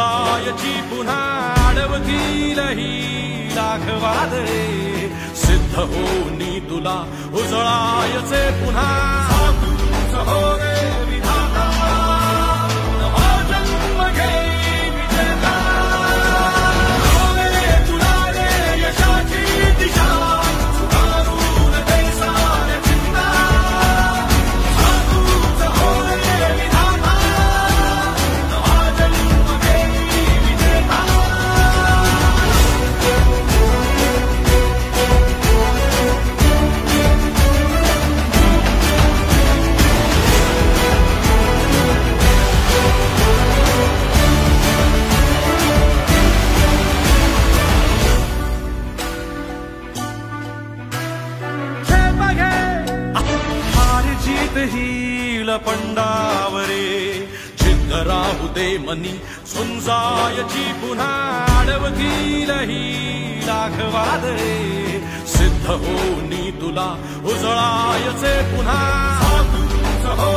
उजळायची पुन्हा अडवतील ही लाख वादळे सिद्ध होनी तुला उजळायचे पुन्हा हो रे विधाता नवा जन्म घेई विजेता हो रे तुला रे यशाची दिशा सुधारून दे साऱ्या चिंता हो रे विधाता नवा जन्म घेई विजेता हील पंडावरे जिद्द राहू दे मनी झुंजायची पुन्हा अडवतील ही लाख वादळे सिद्ध होनी तुला उजळायचे पुन्हा हो